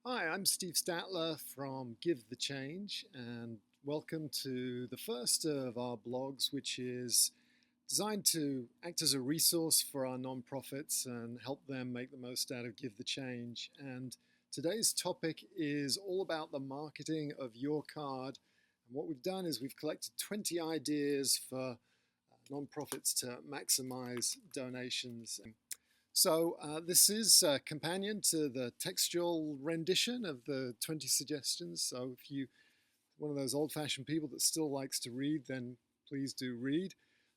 Hi, I'm Steve Statler from Give the Change, and welcome to the first of our blogs, which is designed to act as a resource for our nonprofits and help them make the most out of Give the Change. And today's topic is all about the marketing of your card. And what we've done is we've collected 20 ideas for nonprofits to maximize donations. So this is a companion to the textual rendition of the 20 suggestions. So if you're one of those old-fashioned people that still likes to read, then please do read.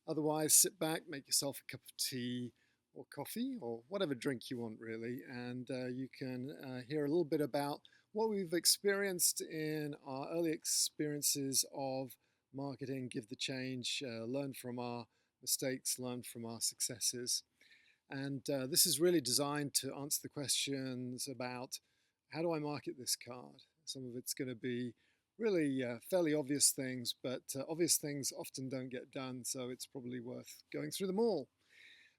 Otherwise, sit back, make yourself a cup of tea or coffee or whatever drink you want, really, and you can hear a little bit about what we've experienced in our early experiences of marketing, Give the Change, learn from our mistakes, learn from our successes. And this is really designed to answer the questions about how do I market this card? Some of it's going to be really fairly obvious things, but obvious things often don't get done, so it's probably worth going through them all.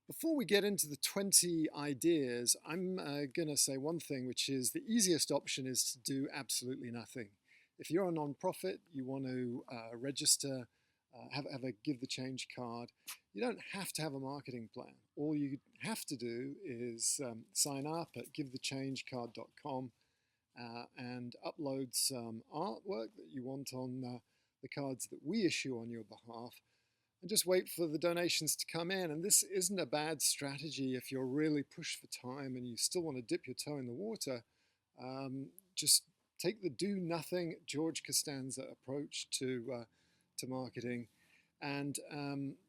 Before we get into the 20 ideas, I'm going to say one thing, which is the easiest option is to do absolutely nothing. If you're a nonprofit, you want to register, have a Give the Change card, you don't have to have a marketing plan. All you have to do is sign up at givethechangecard.com and upload some artwork that you want on the cards that we issue on your behalf, and just wait for the donations to come in. And this isn't a bad strategy if you're really pushed for time and you still want to dip your toe in the water. Just take the do nothing George Costanza approach to marketing. And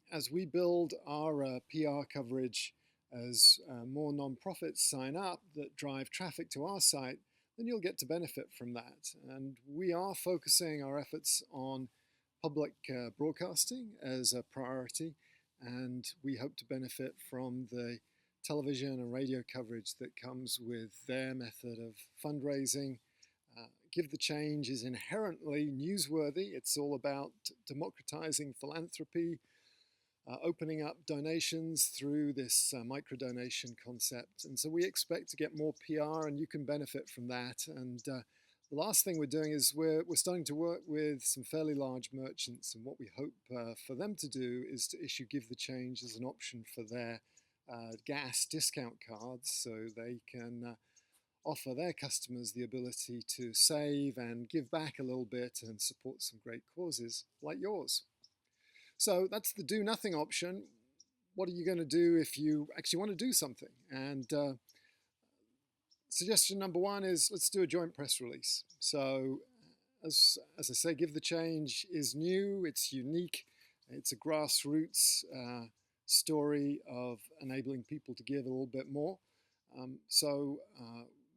as we build our PR coverage, as more nonprofits sign up that drive traffic to our site, then you'll get to benefit from that. And we are focusing our efforts on public broadcasting as a priority, and we hope to benefit from the television and radio coverage that comes with their method of fundraising. Give the Change is inherently newsworthy. It's all about democratizing philanthropy, opening up donations through this micro-donation concept. And so we expect to get more PR, and you can benefit from that. And the last thing we're doing is we're starting to work with some fairly large merchants, and what we hope for them to do is to issue Give the Change as an option for their gas discount cards, so they can offer their customers the ability to save and give back a little bit and support some great causes like yours. So that's the do nothing option. What are you going to do if you actually want to do something? And suggestion number one is let's do a joint press release. So as I say, Give the Change is new, it's unique, it's a grassroots story of enabling people to give a little bit more. So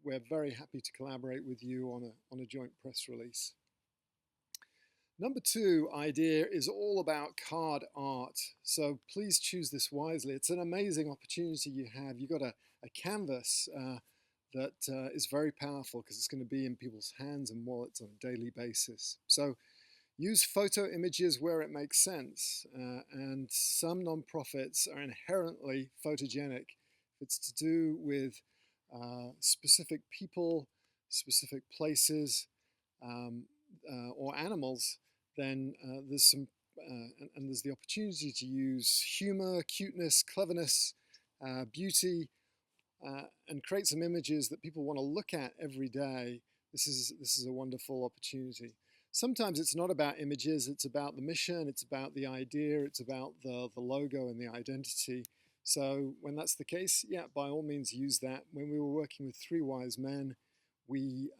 we're very happy to collaborate with you on a joint press release. Number two idea is all about card art. So please choose this wisely. It's an amazing opportunity you have. You've got a canvas that is very powerful because it's going to be in people's hands and wallets on a daily basis. So use photo images where it makes sense. And some nonprofits are inherently photogenic. If it's to do with specific people, specific places, or animals, then there's some and there's the opportunity to use humor, cuteness, cleverness, beauty, and create some images that people want to look at every day. This is a wonderful opportunity. Sometimes it's not about images, it's about the mission, it's about the idea, it's about the logo and the identity. So when that's the case, yeah, by all means use that. When we were working with Three Wise Men, we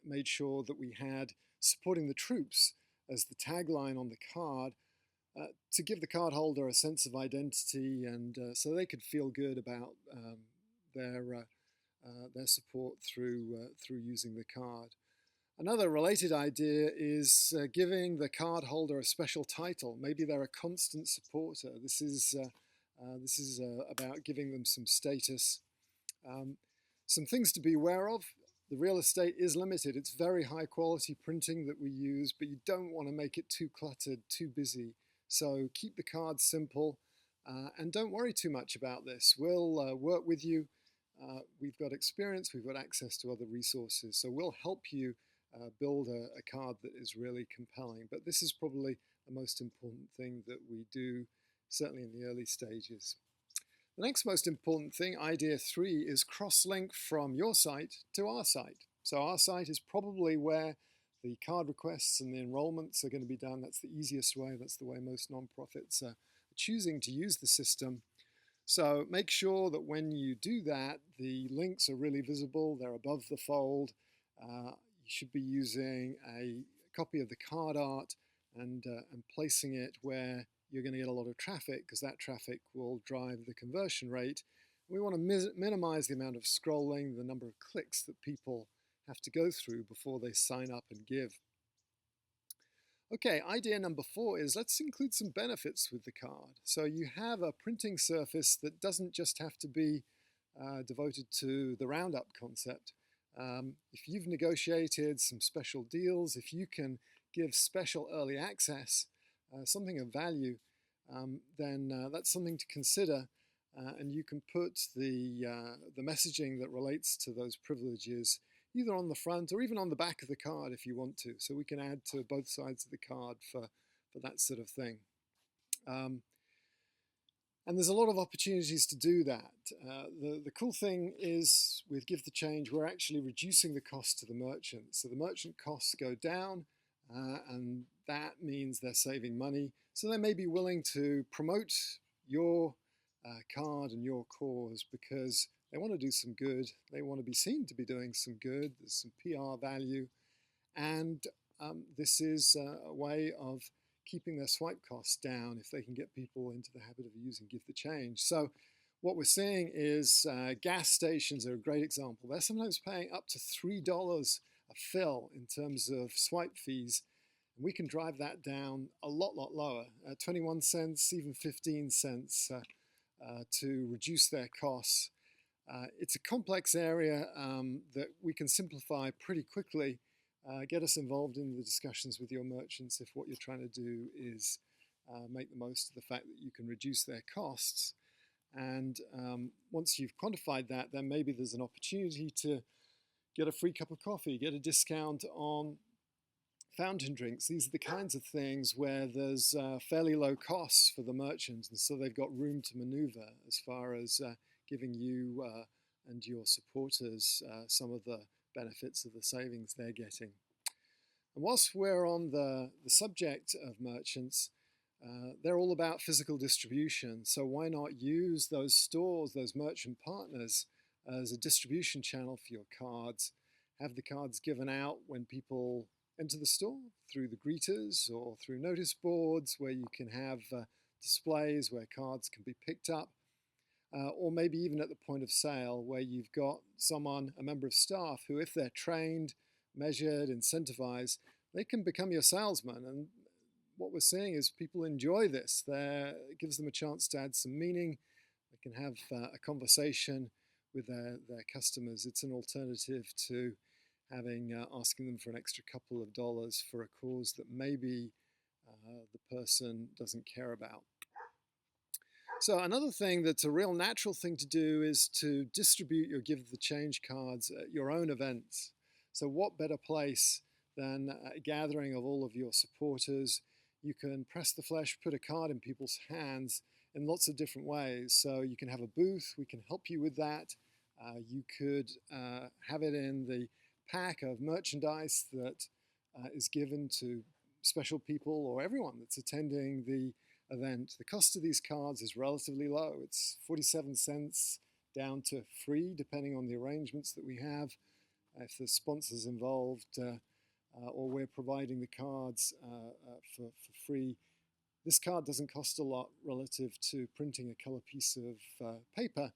made sure that we had supporting the troops as the tagline on the card to give the card holder a sense of identity, and so they could feel good about their support through using the card. Another related idea is giving the card holder a special title. Maybe they're a constant supporter. This is about giving them some status. Some things to be aware of. The real estate is limited. It's very high quality printing that we use, but you don't want to make it too cluttered, too busy. So keep the cards simple and don't worry too much about this. We'll work with you we've got experience, we've got access to other resources, so we'll help you build a card that is really compelling. But this is probably the most important thing that we do, certainly in the early stages. The next most important thing, idea 3, is cross-link from your site to our site. So our site is probably where the card requests and the enrollments are going to be done. That's the easiest way. That's the way most nonprofits are choosing to use the system. So make sure that when you do that, the links are really visible. They're above the fold. You should be using a copy of the card art and placing it where you're going to get a lot of traffic, because that traffic will drive the conversion rate. We want to minimize the amount of scrolling, the number of clicks that people have to go through before they sign up and give. Okay, idea number 4 is let's include some benefits with the card. So you have a printing surface that doesn't just have to be devoted to the roundup concept. If you've negotiated some special deals, if you can give special early access, something of value, then that's something to consider, and you can put the messaging that relates to those privileges either on the front or even on the back of the card if you want to. So we can add to both sides of the card for that sort of thing. And there's a lot of opportunities to do that. The cool thing is with Give the Change, we're actually reducing the cost to the merchant. So the merchant costs go down, and that means they're saving money. So they may be willing to promote your card and your cause because they want to do some good. They want to be seen to be doing some good. There's some PR value. And this is a way of keeping their swipe costs down if they can get people into the habit of using Give the Change. So what we're seeing is gas stations are a great example. They're sometimes paying up to $3 a fill in terms of swipe fees. And we can drive that down a lot lower, 21 cents, even 15 cents to reduce their costs. It's a complex area that we can simplify pretty quickly. Get us involved in the discussions with your merchants if what you're trying to do is make the most of the fact that you can reduce their costs. And once you've quantified that, then maybe there's an opportunity to get a free cup of coffee, get a discount on fountain drinks. These are the kinds of things where there's fairly low costs for the merchants, and so they've got room to maneuver as far as giving you and your supporters some of the benefits of the savings they're getting. And whilst we're on the subject of merchants, they're all about physical distribution. So why not use those stores, those merchant partners, as a distribution channel for your cards? Have the cards given out when people enter the store through the greeters or through notice boards where you can have displays where cards can be picked up. Or maybe even at the point of sale where you've got someone, a member of staff, who if they're trained, measured, incentivized, they can become your salesman. And what we're seeing is people enjoy this. It gives them a chance to add some meaning. They can have a conversation with their customers. It's an alternative to asking them for an extra couple of dollars for a cause that maybe the person doesn't care about. So another thing that's a real natural thing to do is to distribute your Give the Change cards at your own events. So what better place than a gathering of all of your supporters? You can press the flesh, put a card in people's hands in lots of different ways. So you can have a booth, we can help you with that. You could have it in the pack of merchandise that is given to special people or everyone that's attending the event. The cost of these cards is relatively low. It's 47 cents down to free, depending on the arrangements that we have. If there's sponsors involved or we're providing the cards for free, this card doesn't cost a lot relative to printing a color piece of paper.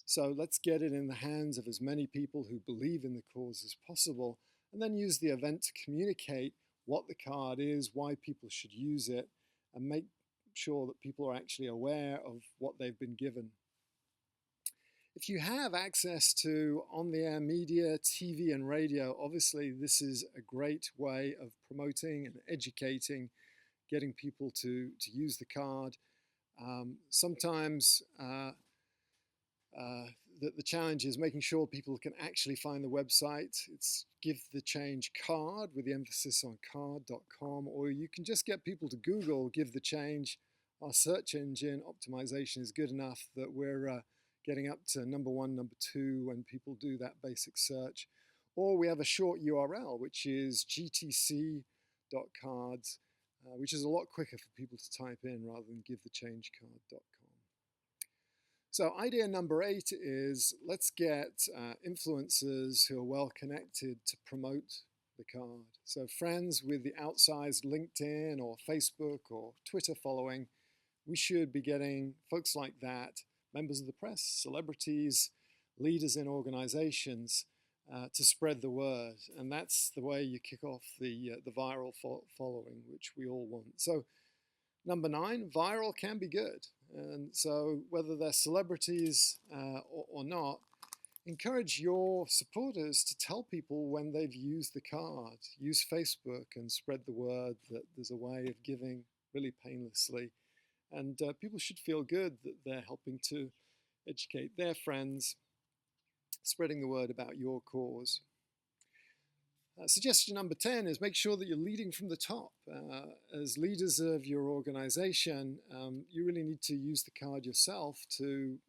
So let's get it in the hands of as many people who believe in the cause as possible, and then use the event to communicate what the card is, why people should use it, and make sure that people are actually aware of what they've been given. If you have access to on-the-air media, TV and radio, obviously this is a great way of promoting and educating, getting people to use the card. Sometimes the challenge is making sure people can actually find the website. It's Give the Change Card with the emphasis on card.com, or you can just get people to Google Give the Change. Our search engine optimization is good enough that we're getting up to #1, #2 when people do that basic search. Or we have a short URL, which is gtc.cards, which is a lot quicker for people to type in rather than givethechangecard.com. So idea number 8 is let's get influencers who are well connected to promote the card. So friends with the outsized LinkedIn or Facebook or Twitter following, we should be getting folks like that, members of the press, celebrities, leaders in organizations, to spread the word. And that's the way you kick off the viral following, which we all want. So number 9, viral can be good. And so whether they're celebrities or not, encourage your supporters to tell people when they've used the card. Use Facebook and spread the word that there's a way of giving really painlessly. And people should feel good that they're helping to educate their friends, spreading the word about your cause. Suggestion number 10 is make sure that you're leading from the top. As leaders of your organization, you really need to use the card yourself to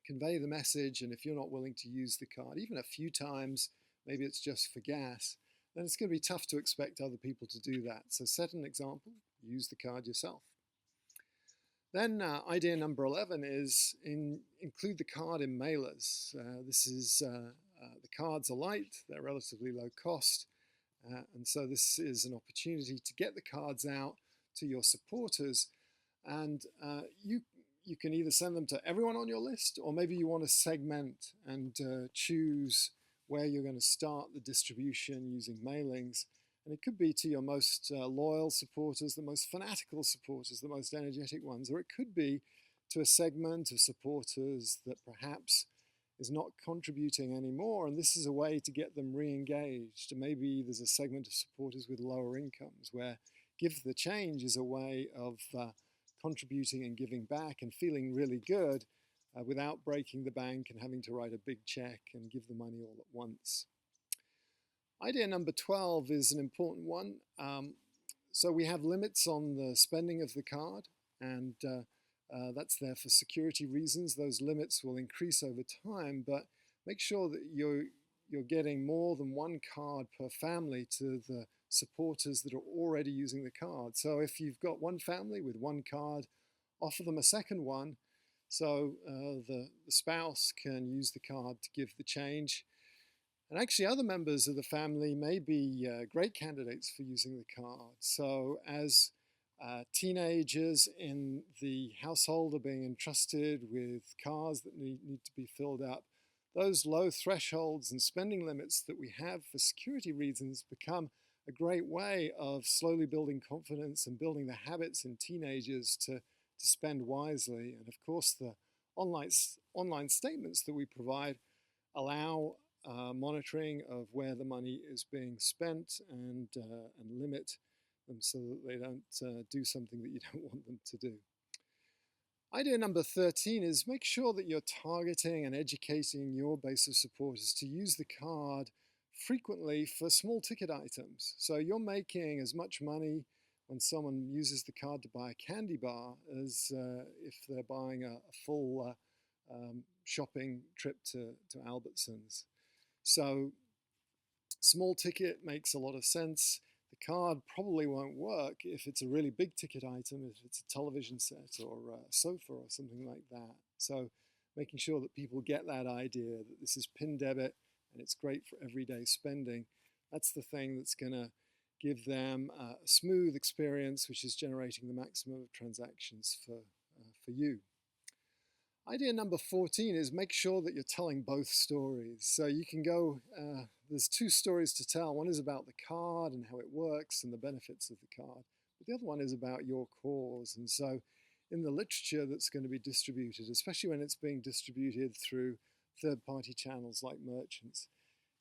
convey the message. And if you're not willing to use the card, even a few times, maybe it's just for gas, then it's going to be tough to expect other people to do that. So set an example, use the card yourself. Then idea number 11 is include the card in mailers. This is the cards are light, they're relatively low cost, and so this is an opportunity to get the cards out to your supporters, and you can either send them to everyone on your list, or maybe you want to segment and choose where you're going to start the distribution using mailings. And it could be to your most loyal supporters, the most fanatical supporters, the most energetic ones, or it could be to a segment of supporters that perhaps is not contributing anymore, and this is a way to get them re-engaged. And maybe there's a segment of supporters with lower incomes where Give the Change is a way of contributing and giving back and feeling really good without breaking the bank and having to write a big check and give the money all at once. Idea number 12 is an important one. So we have limits on the spending of the card, and that's there for security reasons. Those limits will increase over time, but make sure that you're getting more than one card per family to the supporters that are already using the card. So if you've got one family with one card, offer them a second one, so the spouse can use the card to give the change. And actually other members of the family may be great candidates for using the card. So as teenagers in the household are being entrusted with cars that need to be filled up, those low thresholds and spending limits that we have for security reasons become a great way of slowly building confidence and building the habits in teenagers to spend wisely. And of course, the online statements that we provide allow monitoring of where the money is being spent and limit them so that they don't do something that you don't want them to do. Idea number 13 is make sure that you're targeting and educating your base of supporters to use the card frequently for small ticket items. So you're making as much money when someone uses the card to buy a candy bar as if they're buying a full shopping trip to Albertsons. So small ticket makes a lot of sense. The card probably won't work if it's a really big ticket item, if it's a television set or a sofa or something like that. So making sure that people get that idea that this is PIN debit and it's great for everyday spending, that's the thing that's going to give them a smooth experience, which is generating the maximum of transactions for you. Idea number 14 is make sure that you're telling both stories. So you can go, there's two stories to tell. One is about the card and how it works and the benefits of the card. But the other one is about your cause. And so in the literature that's going to be distributed, especially when it's being distributed through third-party channels like merchants,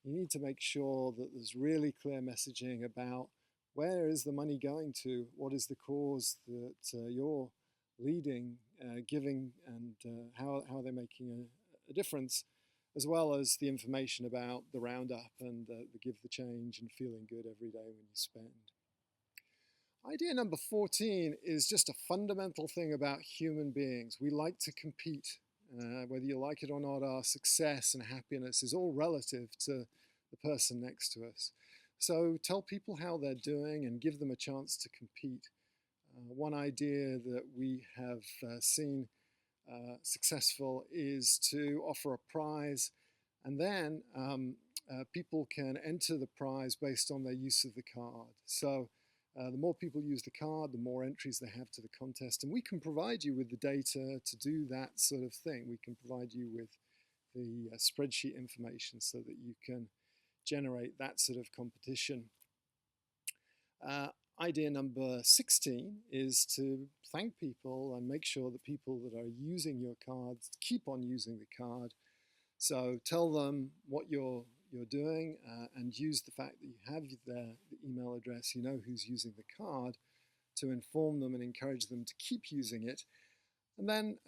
you need to make sure that there's really clear messaging about where is the money going to, what is the cause that you're leading, giving, and how they're making a difference, as well as the information about the roundup and the give the change and feeling good every day when you spend. Idea number 14 is just a fundamental thing about human beings. We like to compete. Whether you like it or not, our success and happiness is all relative to the person next to us. So tell people how they're doing and give them a chance to compete. One idea that we have seen successful is to offer a prize, and then people can enter the prize based on their use of the card. So the more people use the card, the more entries they have to the contest, and we can provide you with the data to do that sort of thing. We can provide you with the spreadsheet information so that you can generate that sort of competition. Idea number 16 is to thank people and make sure that people that are using your cards keep on using the card. So tell them what you're doing and use the fact that you have the email address, you know who's using the card, to inform them and encourage them to keep using it. And then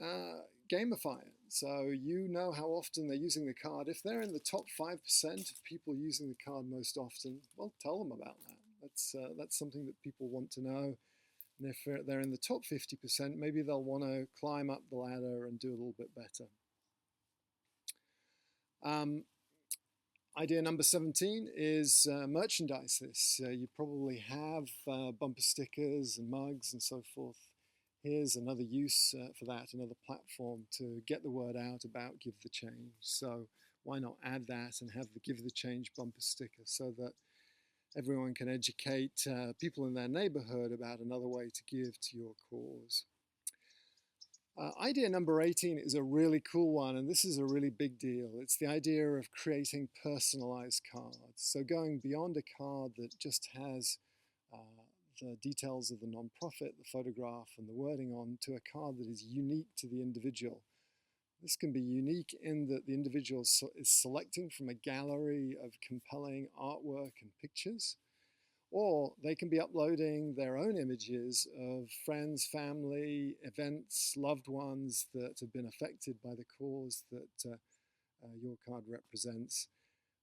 gamify it. So you know how often they're using the card. If they're in the top 5% of people using the card most often, well, tell them about that. That's something that people want to know. And if they're in the top 50%, maybe they'll want to climb up the ladder and do a little bit better. Idea number 17 is merchandise this. You probably have bumper stickers and mugs and so forth. Here's another use for that, another platform to get the word out about Give the Change. So why not add that and have the Give the Change bumper sticker so that everyone can educate people in their neighborhood about another way to give to your cause. Idea number 18 is a really cool one, and this is a really big deal. It's the idea of creating personalized cards. So going beyond a card that just has the details of the nonprofit, the photograph, and the wording on, to a card that is unique to the individual. This can be unique in that the individual is selecting from a gallery of compelling artwork and pictures, or they can be uploading their own images of friends, family, events, loved ones that have been affected by the cause that your card represents.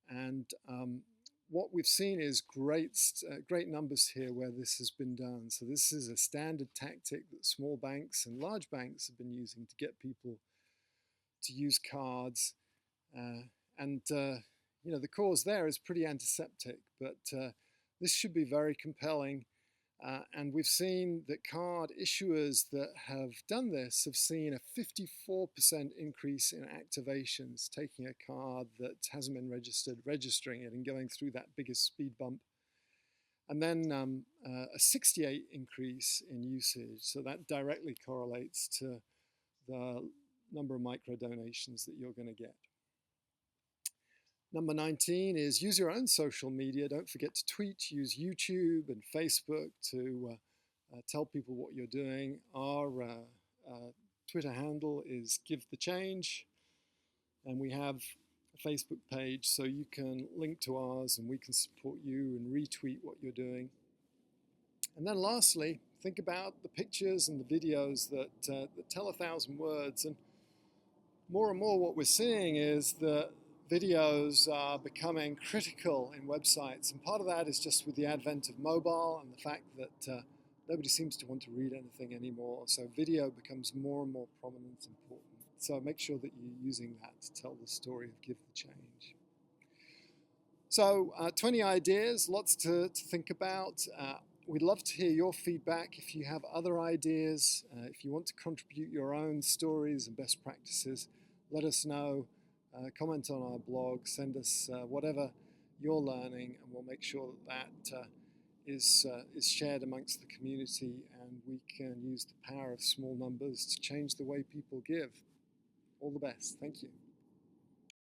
And what we've seen is great numbers here where this has been done. So this is a standard tactic that small banks and large banks have been using to get people to use cards. You know, the cause there is pretty antiseptic, but this should be very compelling. And we've seen that card issuers that have done this have seen a 54% increase in activations, taking a card that hasn't been registered, registering it and going through that biggest speed bump. And then a 68% increase in usage. So that directly correlates to the number of micro donations that you're going to get. Number 19 is use your own social media. Don't forget to tweet, use YouTube and Facebook to tell people what you're doing. Our Twitter handle is Give the Change, and we have a Facebook page so you can link to ours and we can support you and retweet what you're doing. And then lastly, think about the pictures and the videos that tell 1,000 words. And more what we're seeing is that videos are becoming critical in websites, and part of that is just with the advent of mobile and the fact that nobody seems to want to read anything anymore. So video becomes more and more prominent and important. So make sure that you're using that to tell the story of Give the Change. So 20 ideas, lots to think about. We'd love to hear your feedback. If you have other ideas, if you want to contribute your own stories and best practices, let us know. Comment on our blog, send us whatever you're learning, and we'll make sure that is shared amongst the community, and we can use the power of small numbers to change the way people give. All the best. Thank you.